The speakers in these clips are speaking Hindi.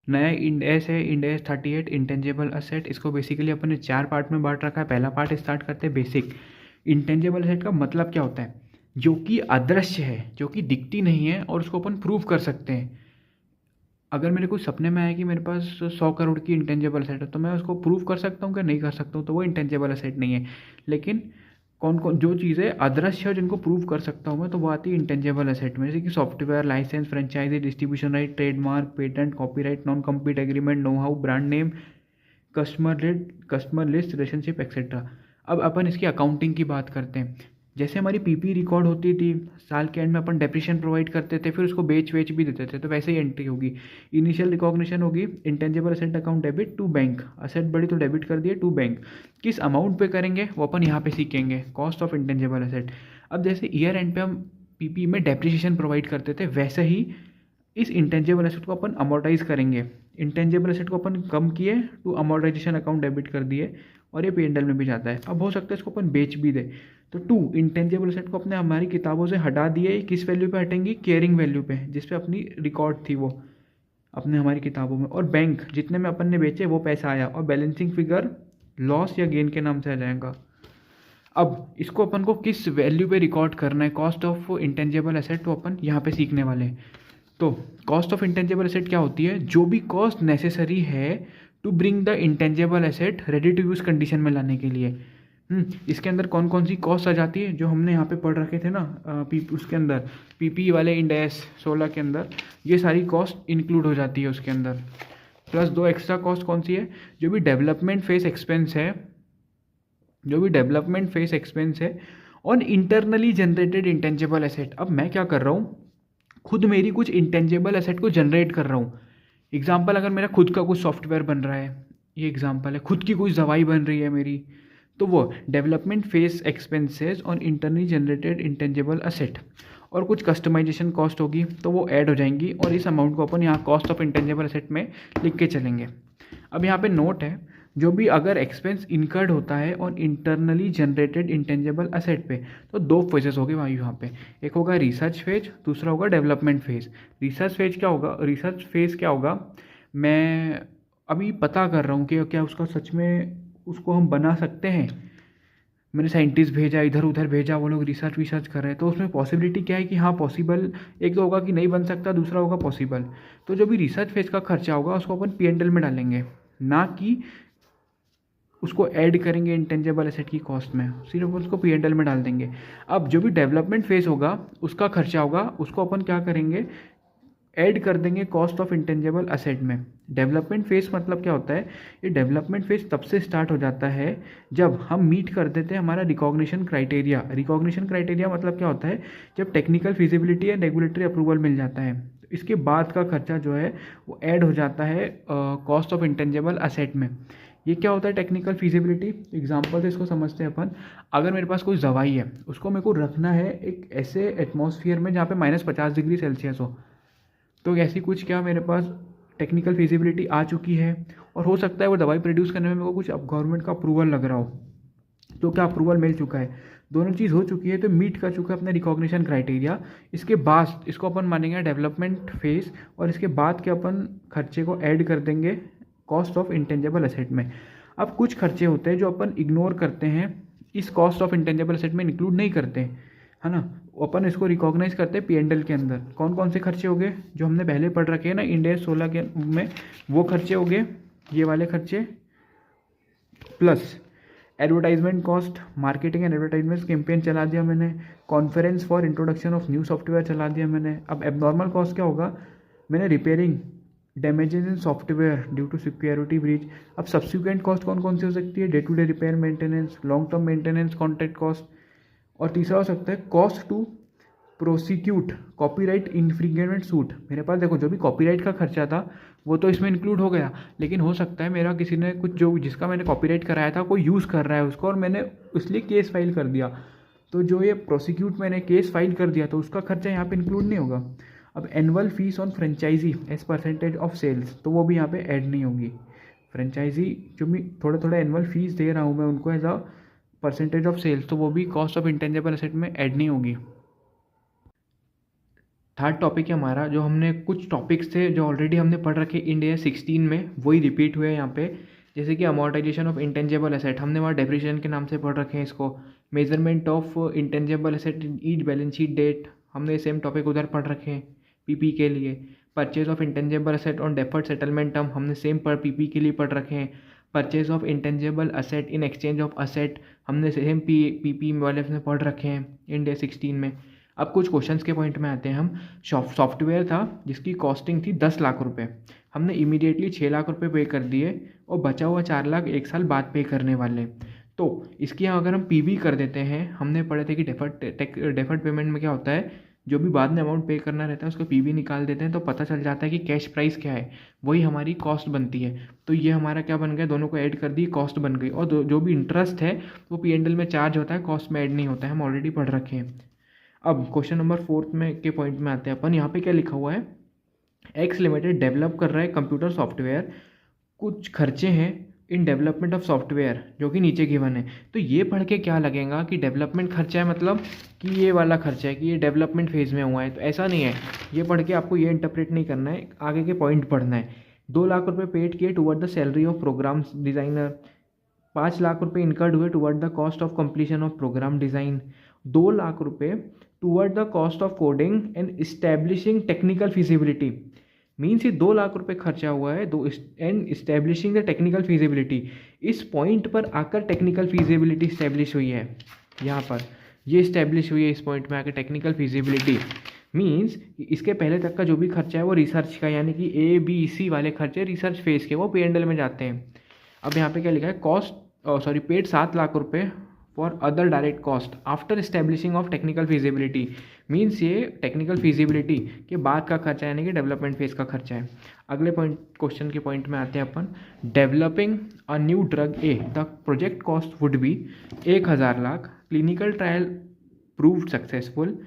नया इंड एस है, इंड एस 38 इंटेंजिबल असेट। इसको बेसिकली अपन ने 4 पार्ट में बांट रखा है। पहला पार्ट स्टार्ट करते हैं बेसिक। इंटेंजिबल असेट का मतलब क्या होता है? जो कि अदृश्य है, जो कि दिखती नहीं है और उसको अपन प्रूव कर सकते हैं। अगर मेरे को सपने में आया कि मेरे पास 100 करोड़ की इंटेंजिबल असेट है, तो मैं उसको प्रूव कर सकता हूँ कि नहीं कर सकता हूँ, तो वो इंटेंजिबल असेट नहीं है। लेकिन कौन कौन जो चीज़ें अदृश्य है जिनको प्रूव कर सकता हूँ मैं, तो वो आती है इंटेंजिबल असेट में। जैसे कि software, licence, franchisee, distribution right, trademark, patent, copyright, non compete agreement, know how, brand name, customer list, relationship etcetera. अब अपन इसकी अकाउंटिंग की बात करते हैं। जैसे हमारी पीपी रिकॉर्ड होती थी, साल के एंड में अपन डेप्रिशिएशन प्रोवाइड करते थे, फिर उसको बेच वेच भी देते थे, तो वैसे ही एंट्री होगी। इनिशियल रिकॉग्निशन होगी, intangible asset account debit to bank, asset बढ़ी तो डेबिट कर दिए टू बैंक। किस अमाउंट पे करेंगे वो अपन यहाँ पे सीखेंगे, कॉस्ट ऑफ इंटेंजिबल असेट। अब जैसे ईयर एंड पे हम पीपी में डेप्रिशिएशन प्रोवाइड करते थे, वैसे ही इस इंटेंजिबल एसेट को अपन अमोर्टाइज करेंगे। इंटेंजिबल एसेट को अपन कम किए टू अमोर्टाइजेशन अकाउंट डेबिट कर दिए, और ये P&L में भी जाता है। अब हो सकता है इसको अपन बेच भी दे, तो टू इंटेंजिबल एसेट को अपने हमारी किताबों से हटा दिए। किस वैल्यू पे हटेंगी? केयरिंग वैल्यू पे, जिस पे अपनी रिकॉर्ड थी वो अपने हमारी किताबों में। और बैंक जितने में अपन ने बेचे वो पैसा आया, और बैलेंसिंग फिगर लॉस या गेन के नाम से आ जाएगा। अब इसको अपन को किस वैल्यू पे रिकॉर्ड करना है, कॉस्ट ऑफ इंटेंजिबल एसेट, तो अपन यहाँ पे सीखने वाले हैं। तो कॉस्ट ऑफ इंटेंजिबल एसेट क्या होती है? जो भी कॉस्ट नेसेसरी है to bring the intangible asset ready to use condition में लाने के लिए। इसके अंदर कौन कौन सी कॉस्ट आ जाती है जो हमने यहाँ पे पढ़ रखे थे ना, उसके अंदर पीपी वाले इंडेस 16 के अंदर ये सारी कॉस्ट इंक्लूड हो जाती है उसके अंदर। प्लस दो एक्स्ट्रा कॉस्ट कौन सी है? जो भी डेवलपमेंट फेस एक्सपेंस है, जो भी डेवलपमेंट फेस एक्सपेंस है on internally generated intangible asset. अब मैं क्या कर रहा हूँ, खुद मेरी कुछ इंटेंजिबल एसेट को जनरेट कर रहा हूँ। एग्जाम्पल, अगर मेरा खुद का कुछ सॉफ्टवेयर बन रहा है, ये एग्जाम्पल है, खुद की कुछ दवाई बन रही है मेरी, तो वो development face expenses on internally generated intangible asset. और कुछ कस्टमाइजेशन कॉस्ट होगी तो वो ऐड हो जाएंगी, और इस अमाउंट को अपन यहाँ कॉस्ट ऑफ इंटेंजिबल असेट में लिख के चलेंगे। अब यहाँ पे नोट है, जो भी अगर एक्सपेंस इनकर्ड होता है और इंटरनली जनरेटेड इंटेंजिबल असेट पे, तो दो फेजेस हो गए वहाँ यहाँ पे। एक होगा रिसर्च फेज, दूसरा होगा डेवलपमेंट फेज। रिसर्च फेज क्या होगा? रिसर्च फेज क्या होगा, मैं अभी पता कर रहा हूँ कि क्या उसका सच में उसको हम बना सकते हैं। मैंने साइंटिस्ट भेजा, इधर उधर भेजा, वो लोग रिसर्च विसर्च कर रहे हैं, तो उसमें पॉसिबिलिटी क्या है कि हाँ पॉसिबल, एक तो होगा कि नहीं बन सकता, दूसरा होगा पॉसिबल। तो जो भी रिसर्च फेज का खर्चा होगा उसको अपन P&L में डालेंगे, ना कि उसको ऐड करेंगे इंटेंजिबल एसेट की कॉस्ट में, सिर्फ उसको P&L में डाल देंगे। अब जो भी डेवलपमेंट फेज होगा उसका खर्चा होगा, उसको अपन क्या करेंगे, ऐड कर देंगे कॉस्ट ऑफ इंटेंजिबल असेट में। डेवलपमेंट फेज मतलब क्या होता है? ये डेवलपमेंट फेज तब से स्टार्ट हो जाता है जब हम मीट कर देते हैं हमारा रिकॉग्निशन क्राइटेरिया। रिकॉग्निशन क्राइटेरिया मतलब क्या होता है? जब technical feasibility and regulatory approval मिल जाता है, तो इसके बाद का खर्चा जो है वो ऐड हो जाता है कॉस्ट ऑफ इंटेंजिबल असेट में। ये क्या होता है टेक्निकल फिजिबिलिटी? एग्जाम्पल से इसको समझते हैं अपन। अगर मेरे पास कोई दवाई है, उसको मेरे को रखना है एक ऐसे एटमॉस्फेयर में जहाँ पे -50 डिग्री सेल्सियस हो, तो ऐसी कुछ क्या मेरे पास टेक्निकल फिजिबिलिटी आ चुकी है, और हो सकता है वो दवाई प्रोड्यूस करने में मेरे को कुछ अब गवर्नमेंट का अप्रूवल लग रहा हो, तो क्या अप्रूवल मिल चुका है, दोनों चीज़ हो चुकी है, तो मीट कर चुका है अपना रिकॉग्निशन क्राइटेरिया। इसके बाद इसको अपन मानेंगे डेवलपमेंट फेज, और इसके बाद के अपन खर्चे को ऐड कर देंगे कॉस्ट ऑफ इंटेंजिबल असेट में। अब कुछ खर्चे होते हैं जो अपन इग्नोर करते हैं, इस कॉस्ट ऑफ इंटेंजिबल असेट में इंक्लूड नहीं करते, है ना। अपन इसको रिकॉग्नाइज करते हैं P&L के अंदर। कौन कौन से खर्चे हो गए जो हमने पहले पढ़ रखे हैं ना इंड एस 16 के में, वो खर्चे हो गए, ये वाले खर्चे। Plus advertisement cost, marketing and advertisement campaign चला दिया मैंने, conference for introduction of new software चला दिया मैंने। अब एबनॉर्मल कॉस्ट क्या होगा? मैंने repairing damages in software due to security breach. अब सब्सिक्वेंट कॉस्ट कौन कौन सी हो सकती है? Day to day repair maintenance, long term maintenance, contract cost. और तीसरा हो सकता है cost to prosecute copyright infringement suit. मेरे पास देखो जो भी कॉपीराइट का खर्चा था वो तो इसमें इंक्लूड हो गया, लेकिन हो सकता है मेरा किसी ने कुछ जो जिसका मैंने कॉपीराइट कराया था कोई यूज़ कर रहा है उसको, और मैंने इसलिए केस फाइल कर दिया, तो जो ये प्रोसिक्यूट मैंने केस फाइल कर दिया तो उसका खर्चा यहाँ पे इंक्लूड नहीं होगा। अब annual fees on franchisee as percentage of sales, तो वो भी यहाँ पे ऐड नहीं होगी। फ्रेंचाइजी जो भी थोड़ा थोड़ा एनुअल फीस दे रहा हूँ मैं उनको as a percentage of sales, तो वो भी कॉस्ट ऑफ इंटेंजिबल एसेट में ऐड नहीं होगी। थर्ड टॉपिक है हमारा, जो हमने कुछ टॉपिक्स थे जो ऑलरेडी हमने पढ़ रखे इंडिया 16 में, वही रिपीट हुए हैं यहाँ पे। जैसे कि अमोर्टाइजेशन ऑफ इंटेंजिबल एसेट, हमने वहाँ डेप्रिसिएशन के नाम से पढ़ रखे हैं इसको। Measurement of intangible asset in each balance sheet date, हमने सेम टॉपिक उधर पढ़ रखे हैं पीपी के लिए। Purchase of intangible asset on deferred settlement term, हमने सेम पर पीपी के लिए पढ़ रखे हैं। Purchase of intangible asset in exchange of asset, हमने सेम पीपी वाले में पढ़ रखे हैं इंडिया 16 में। अब कुछ क्वेश्चंस के पॉइंट में आते हैं हम। सॉफ्टवेयर था जिसकी कॉस्टिंग थी 10 लाख रुपए, हमने इमीडिएटली 6 लाख रुपए पे कर दिए और बचा हुआ 4 लाख 1 साल बाद पे करने वाले। तो इसकी यहाँ अगर हम पीवी कर देते हैं, हमने पढ़े थे कि डेफर्ड पेमेंट में क्या होता है, जो भी बाद में अमाउंट पे करना रहता है उसको पीवी निकाल देते हैं तो पता चल जाता है कि कैश प्राइस क्या है, वही हमारी कॉस्ट बनती है। तो ये हमारा क्या बन गया, दोनों को ऐड कर दी, कॉस्ट बन गई। और जो भी इंटरेस्ट है वो P&L में चार्ज होता है, कॉस्ट में ऐड नहीं होता है, हम ऑलरेडी पढ़ रखे हैं। अब क्वेश्चन नंबर 4 में के पॉइंट में आते हैं अपन। यहाँ पे क्या लिखा हुआ है, एक्स लिमिटेड डेवलप कर रहा है कंप्यूटर सॉफ्टवेयर, कुछ खर्चे हैं इन डेवलपमेंट ऑफ सॉफ्टवेयर जो कि नीचे गिवन है। तो ये पढ़ के क्या लगेगा कि डेवलपमेंट खर्चा है, मतलब कि ये वाला खर्चा है कि ये डेवलपमेंट फेज़ में हुआ है, तो ऐसा नहीं है। ये पढ़ के आपको ये इंटरप्रेट नहीं करना है, आगे के पॉइंट पढ़ना है। 2 लाख रुपए पेड किए toward the salary of program designer, 5 lakh रुपए इनकर्ड हुए toward the cost of completion of program design, 2 lakh रुपए toward the cost of coding and establishing technical feasibility. Means ये 2 लाख रुपए खर्चा हुआ है and establishing the technical feasibility. इस पॉइंट पर आकर टेक्निकल फिजिबिलिटी इस्टेब्लिश हुई है, यहाँ पर ये इस्टेब्लिश हुई है इस पॉइंट में आकर टेक्निकल फिजिबिलिटी। मीन्स इसके पहले तक का जो भी खर्चा है वो रिसर्च का, यानी कि ABC वाले खर्चे रिसर्च फेज के, वो P&L में जाते हैं। अब यहाँ पे क्या लिखा है, पेड 7 लाख रुपए for other direct cost after establishing of technical feasibility. Means ये टेक्निकल फिजिबिलिटी के बाद का खर्चा, यानी कि डेवलपमेंट फेज का खर्चा है। अगले पॉइंट, क्वेश्चन के पॉइंट में आते हैं अपन। Developing a new drug A, the project cost would be 1000 lakh, clinical trial proved successful,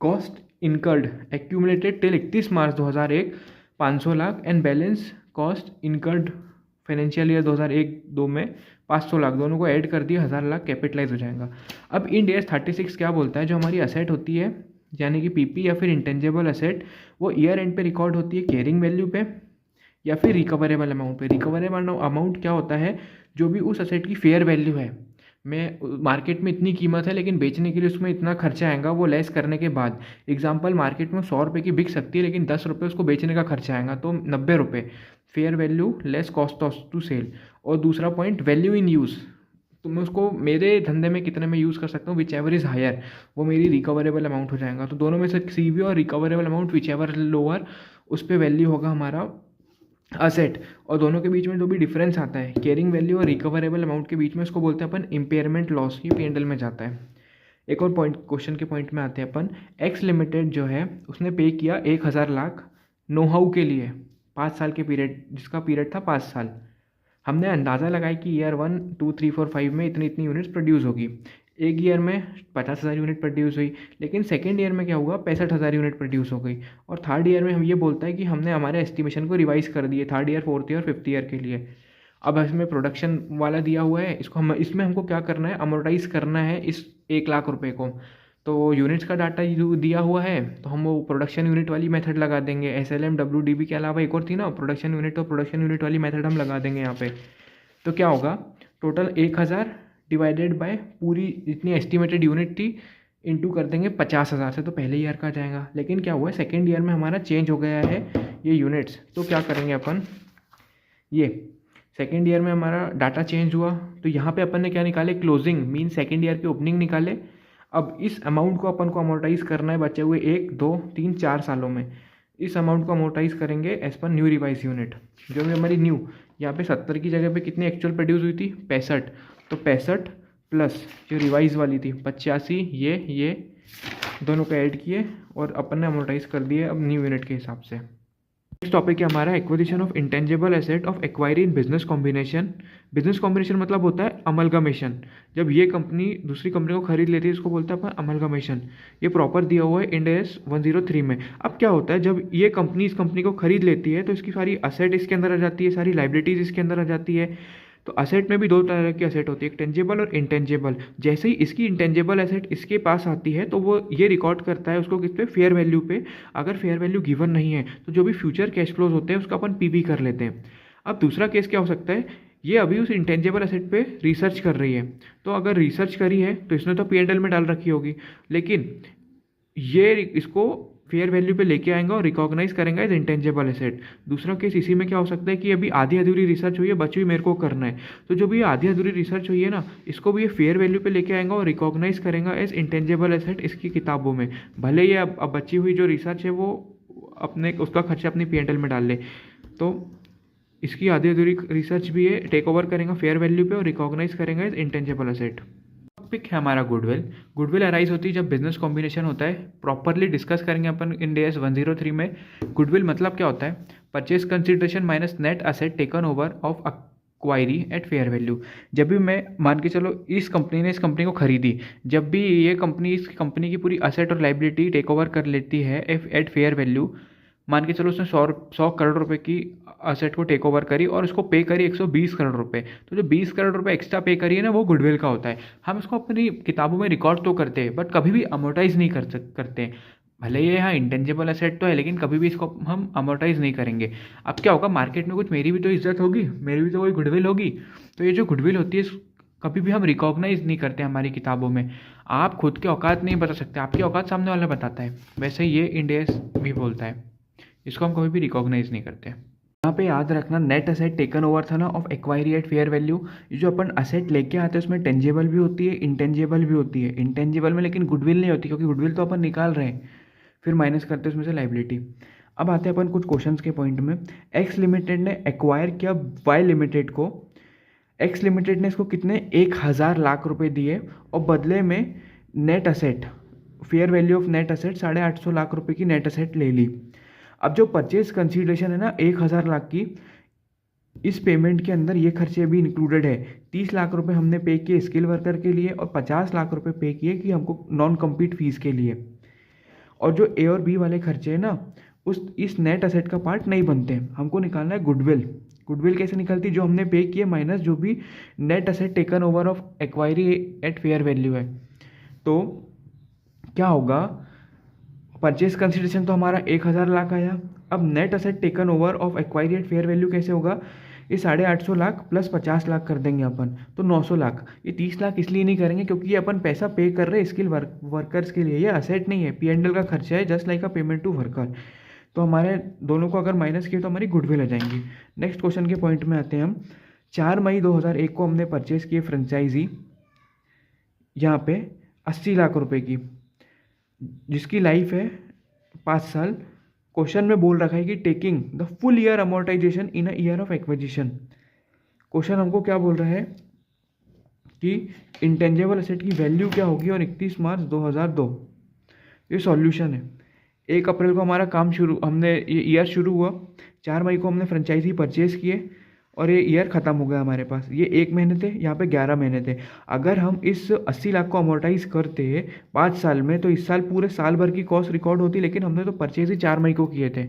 cost incurred accumulated till 31 March 2001 500 lakh and balance cost incurred financial year 2001-2 में 500 लाख, दोनों को ऐड कर दिए 1000 लाख कैपिटलाइज हो जाएगा। अब इंड AS 36 क्या बोलता है, जो हमारी असेट होती है यानी कि पीपी या फिर इंटेंजिबल असेट, वो ईयर एंड पे रिकॉर्ड होती है कैरिंग वैल्यू पे या फिर रिकवरेबल अमाउंट पे। रिकवरेबल अमाउंट क्या होता है, जो भी उस असेट की फेयर वैल्यू है, मैं मार्केट में इतनी कीमत है लेकिन बेचने के लिए उसमें इतना खर्चा आएगा, वो लेस करने के बाद। एग्जांपल, मार्केट में 100 रुपये की बिक सकती है लेकिन 10 रुपये उसको बेचने का खर्चा आएगा, तो 90 रुपये fair value less cost of to sell. और दूसरा पॉइंट, वैल्यू इन यूज़, तो मैं उसको मेरे धंधे में कितने में यूज़ कर सकता हूँ, विच एवर इज़ हायर, वो मेरी रिकवरेबल अमाउंट हो जाएगा। तो दोनों में से CV और recoverable amount which ever lower, उस पर वैल्यू होगा हमारा असेट। और दोनों के बीच में जो भी डिफरेंस आता है कैरिंग वैल्यू और रिकवरेबल अमाउंट के बीच में, उसको बोलते हैं अपन इम्पेयरमेंट लॉस, ये P&L में जाता है। एक और पॉइंट, क्वेश्चन के पॉइंट में आते हैं अपन। एक्स लिमिटेड जो है उसने पे किया 1000 लाख नो हाउ के लिए 5 साल के पीरियड, जिसका पीरियड था 5 साल। हमने अंदाज़ा लगाया कि ईयर 1, 2, 3, 4, 5 में इतनी इतनी यूनिट्स प्रोड्यूस होगी। एक ईयर में 50,000 यूनिट प्रोड्यूस हुई, लेकिन सेकेंड ईयर में क्या हुआ, 65,000 यूनिट प्रोड्यूस हो गई। और थर्ड ईयर में हम ये बोलता है कि हमने हमारे एस्टिमेशन को रिवाइज कर दिए third year, fourth year, fifth year के लिए। अब इसमें प्रोडक्शन वाला दिया हुआ है, इसमें हमको क्या करना है, अमोर्टाइज करना है इस 1 लाख रुपये को। तो यूनिट्स का डाटा दिया हुआ है तो हम वो प्रोडक्शन यूनिट वाली मेथड लगा देंगे। SLM WDB के अलावा एक और थी ना प्रोडक्शन यूनिट, तो प्रोडक्शन यूनिट वाली मेथड हम लगा देंगे यहाँ पे। तो क्या होगा, टोटल 1000 डिवाइडेड बाय पूरी जितनी एस्टिमेटेड यूनिट थी इंटू कर देंगे 50,000 से, तो पहले ईयर का जाएगा। लेकिन क्या हुआ है, सेकेंड ईयर में हमारा चेंज हो गया है ये यूनिट्स, तो क्या करेंगे अपन, ये सेकेंड ईयर में हमारा डाटा चेंज हुआ, तो यहाँ पे अपन ने क्या निकाले, क्लोजिंग, मीन सेकेंड ईयर की ओपनिंग निकाले। अब इस अमाउंट को अपन को अमोर्टाइज करना है बचे हुए 1, 2, 3, 4 सालों में। इस अमाउंट को अमोर्टाइज करेंगे as per new revise unit, जो भी हमारी न्यू, यहाँ पे 70 की जगह पे कितनी एक्चुअल प्रोड्यूस हुई थी, 65, तो 65 प्लस जो रिवाइज वाली थी 85, ये दोनों को ऐड किए और अपन ने अमोर्टाइज कर दिए अब न्यू यूनिट के हिसाब से। नेक्स्ट टॉपिक है हमारा acquisition of intangible asset of acquiree in business combination. Business combination मतलब होता है अमलगमेशन, जब ये कंपनी दूसरी कंपनी को खरीद लेती है इसको बोलते हैं अपन अमलगमेशन। ये प्रॉपर दिया हुआ है इंड AS 103 में। अब क्या होता है, जब ये कंपनी इस कंपनी को खरीद लेती है तो इसकी सारी असेट इसके अंदर आ जाती है, सारी लाइबिलिटीज़ इसके अंदर आ जाती है। तो असेट में भी दो तरह की असेट होती है, एक टेंजेबल और इंटेंजेबल। जैसे ही इसकी इंटेंजेबल असेट इसके पास आती है तो वो ये रिकॉर्ड करता है उसको किस पे, फेयर वैल्यू पे। अगर फेयर वैल्यू गिवन नहीं है तो जो भी फ्यूचर कैश फ्लोज होते हैं उसका अपन पीबी कर लेते हैं। अब दूसरा केस क्या हो सकता है, ये अभी उस इंटेंजेबल एसेट पे रिसर्च कर रही है, तो अगर रिसर्च करी है तो इसने तो P&L में डाल रखी होगी, लेकिन ये इसको फेयर वैल्यू पे लेके आएंगे और रिकॉग्नाइज करेंगे एज इंटेंजेबल एसेट। दूसरा केस इसी में क्या हो सकता है कि अभी आधी अधूरी रिसर्च हुई है, बची हुई मेरे को करना है, तो जो भी आधी अधूरी रिसर्च हुई है ना, इसको भी ये फेयर वैल्यू पे लेके आएंगे और रिकॉग्नाइज करेंगे एज इंटेंजेबल एसेट इसकी किताबों में। भले ये अब बची हुई जो रिसर्च है वो अपने उसका खर्चा अपनी P&L में डाल ले, तो इसकी आधी अधूरी रिसर्च भी है, टेक ओवर करेंगे फेयर वैल्यू पे और रिकॉग्नाइज करेंगे एज इंटेंजेबल एसेट। टॉपिक है हमारा गुडविल। गुडविल अराइज होती है जब बिजनेस कॉम्बिनेशन होता है। प्रॉपरली डिस्कस करेंगे अपन इन DS 103 में। गुडविल मतलब क्या होता है, purchase consideration minus net asset taken over of acquiree at fair value. जब भी मैं मान के चलो इस कंपनी ने इस कंपनी को खरीदी, जब भी ये कंपनी इस कंपनी की पूरी असेट और लाइबिलिटी टेक ओवर कर लेती है एट फेयर वैल्यू, मान के चलो उसने 100 करोड़ रुपए की असेट को टेक ओवर करी और उसको पे करी 120 करोड़ रुपए, तो जो 20 करोड़ रुपए एक्स्ट्रा पे करी है ना, वो गुडविल का होता है। हम इसको अपनी किताबों में रिकॉर्ड तो करते हैं बट कभी भी अमोर्टाइज नहीं करते हैं। भले ये यहाँ इंटेंजिबल एसेट तो है लेकिन कभी भी इसको हम अमोर्टाइज नहीं करेंगे। अब क्या होगा, मार्केट में कुछ मेरी भी तो इज्जत होगी, मेरी भी तो कोई गुडविल होगी, तो ये जो गुडविल होती है कभी भी हम रिकॉग्नाइज नहीं करते हमारी किताबों में। आप खुद के औकात नहीं बता सकते, आपकी औकात सामने वाला बताता है, वैसे ही ये इंड AS भी बोलता है, इसको हम कभी भी रिकॉग्नाइज नहीं करते। यहाँ पे याद रखना, नेट असेट टेकन ओवर था ना of acquiree at fair value. ये जो अपन असेट लेके आते हैं उसमें टेंजेबल भी होती है, इंटेंजेबल भी होती है। इंटेंजेबल में लेकिन गुडविल नहीं होती, क्योंकि गुडविल तो अपन निकाल रहे हैं, फिर माइनस करते हैं उसमें से लाइबिलिटी। अब आते हैं अपन कुछ क्वेश्चंस के पॉइंट में। एक्स लिमिटेड ने एक्वायर किया वाई लिमिटेड को। एक्स लिमिटेड ने इसको कितने 1000 लाख रुपए दिए और बदले में net asset, fair value of net asset 850 lakh रुपए की नेट असेट ले ली। अब जो परचेज कंसीडरेशन है ना 1000 लाख की, इस पेमेंट के अंदर ये खर्चे भी इंक्लूडेड है। 30 लाख रुपए हमने पे किए स्किल वर्कर के लिए और 50 लाख रुपए पे किए कि हमको नॉन कम्पीट फीस के लिए। और जो A और B वाले खर्चे हैं ना, इस नेट असेट का पार्ट नहीं बनते। हमको निकालना है गुडविल। गुडविल कैसे निकलती, जो हमने पे किए माइनस जो भी net asset taken over of acquiree at fair value है। तो क्या होगा, परचेज कंसिडरेशन तो हमारा 1000 लाख आया। अब net asset taken over of acquiree at fair value कैसे होगा, ये 850 लाख प्लस 50 लाख कर देंगे अपन, तो 900 लाख। ये 30 लाख इसलिए नहीं करेंगे क्योंकि ये अपन पैसा पे कर रहे हैं स्किल वर्कर्स के लिए, ये असेट नहीं है, P&L का खर्चा है, just like a payment to worker. तो हमारे दोनों को अगर माइनस किए तो हमारी गुडविल आ जाएंगी। नेक्स्ट क्वेश्चन के पॉइंट में आते हैं हम। 4 मई 2001 को हमने परचेज किए फ्रेंचाइजी, यहाँ पे 80 लाख रुपए की, जिसकी लाइफ है 5 साल। क्वेश्चन में बोल रखा है कि taking the full year amortisation in a year of acquisition. Question हमको क्या बोल रहा है कि इंटेंजेबल एसेट की वैल्यू क्या होगी और 31 मार्च 2002। ये सॉल्यूशन है। 1 अप्रैल को हमारा काम शुरू, हमने ये ईयर शुरू हुआ, 4 मई को हमने फ्रेंचाइजी परचेज किए और ये ईयर ख़त्म हो गया हमारे पास। ये 1 महीने थे, यहाँ पे 11 महीने थे। अगर हम इस 80 लाख को अमोर्टाइज करते 5 साल में तो इस साल पूरे साल भर की कॉस्ट रिकॉर्ड होती, लेकिन हमने तो परचेज ही 4 मई को किए थे,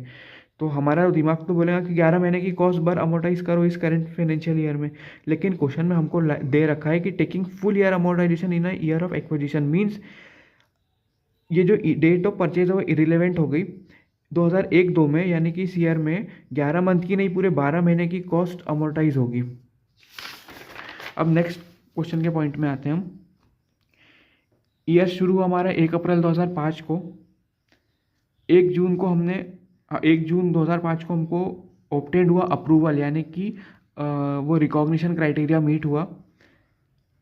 तो हमारा दिमाग तो बोलेगा कि 11 महीने की कॉस्ट भर अमोर्टाइज करो इस करंट फाइनेंशियल ईयर में। लेकिन क्वेश्चन में हमको दे रखा है कि taking full year amortisation in a year of acquisition means ये जो डेट ऑफ परचेज है वो इरिलेवेंट हो गई 2001-2 में, यानी कि इस ईयर में 11 मंथ की नहीं पूरे 12 महीने की कॉस्ट अमोर्टाइज होगी। अब नेक्स्ट क्वेश्चन के पॉइंट में आते हैं हम। ईयर शुरू हुआ हमारा 1 अप्रैल 2005 को। 1 जून 2005 को हमको ऑब्टेंड हुआ अप्रूवल, यानी कि वो रिकॉग्निशन क्राइटेरिया मीट हुआ।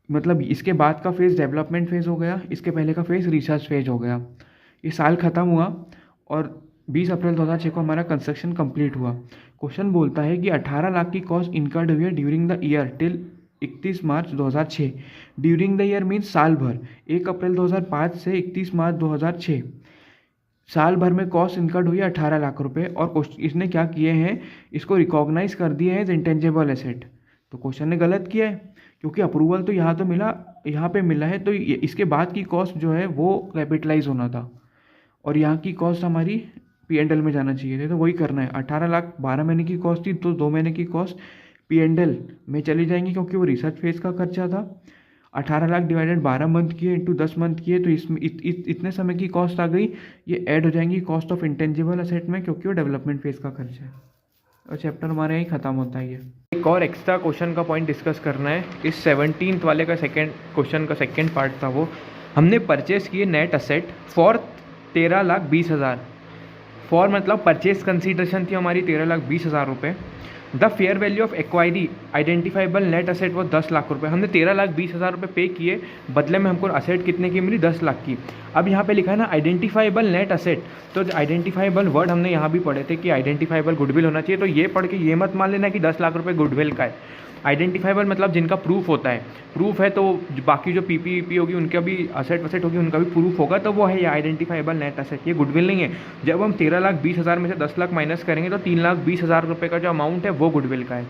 मतलब इसके बाद का फेज़ डेवलपमेंट फेज़ हो गया, इसके पहले का फेज़ रिसर्च फेज हो गया। ये साल ख़त्म हुआ और 20 अप्रैल 2006 को हमारा कंस्ट्रक्शन कंप्लीट हुआ। क्वेश्चन बोलता है कि 18 लाख की कॉस्ट इनकर्ड हुई है during the year till 31 March 2006। During the year means साल भर, 1 अप्रैल 2005 से 31 मार्च 2006, साल भर में कॉस्ट इनकर्ड हुई है 18 लाख रुपए। और इसने क्या किए हैं, इसको रिकॉग्नाइज कर दिए हैं एज इंटेंजेबल एसेट। तो क्वेश्चन ने गलत किया है, क्योंकि अप्रूवल तो यहाँ तो मिला, यहाँ पे मिला है, तो इसके बाद की कॉस्ट जो है वो कैपिटलाइज होना था और यहाँ की कॉस्ट हमारी P&L में जाना चाहिए थे, तो वही करना है। 18 लाख 12 महीने की कॉस्ट थी, तो 2 महीने की कॉस्ट P&L में चली जाएंगी क्योंकि वो रिसर्च फेज का खर्चा था। 18 लाख डिवाइडेड 12 मंथ किए इंटू 10 मंथ किए तो इसमें इतने समय की कॉस्ट आ गई। ये ऐड हो जाएंगी कॉस्ट ऑफ इंटेंजिबल असेट में क्योंकि वो डेवलपमेंट फेज का खर्चा है। और चैप्टर हमारे यहीं ख़त्म होता है। ये एक और एक्स्ट्रा क्वेश्चन का पॉइंट डिस्कस करना है। इस 17th वाले का सेकेंड क्वेश्चन का सेकेंड पार्ट था वो, हमने परचेस किए नेट असेट फॉर 13,20,000। फॉर मतलब परचेस कंसीडरेशन थी हमारी 13,20,000 रुपये। The fair value of acquiree identifiable net asset वो 10 लाख रुपये। हमने 13,20,000 रुपये पे किए, बदले में हमको असेट कितने की मिली? 10 लाख की। अब यहाँ पे लिखा है ना आइडेंटिफाइबल नेट असेट, तो आइडेंटिफाइबल वर्ड हमने यहाँ भी पढ़े थे कि आइडेंटिफाइबल गुडविल होना चाहिए। तो ये पढ़ के ये मत मान लेना कि 10 लाख रुपये गुडविल का है। आइडेंटिफाइबल मतलब जिनका प्रूफ होता है, प्रूफ है तो बाकी जो पीपी होगी उनका भी असेट होगी उनका भी प्रूफ होगा, तो वो है ये आइडेंटिफाइबल नेट असेट, ये गुडविल नहीं है। जब हम 13,20,000 में से 10 लाख माइनस करेंगे तो 3,20,000 रुपये का जो अमाउंट है वो गुडविल का है।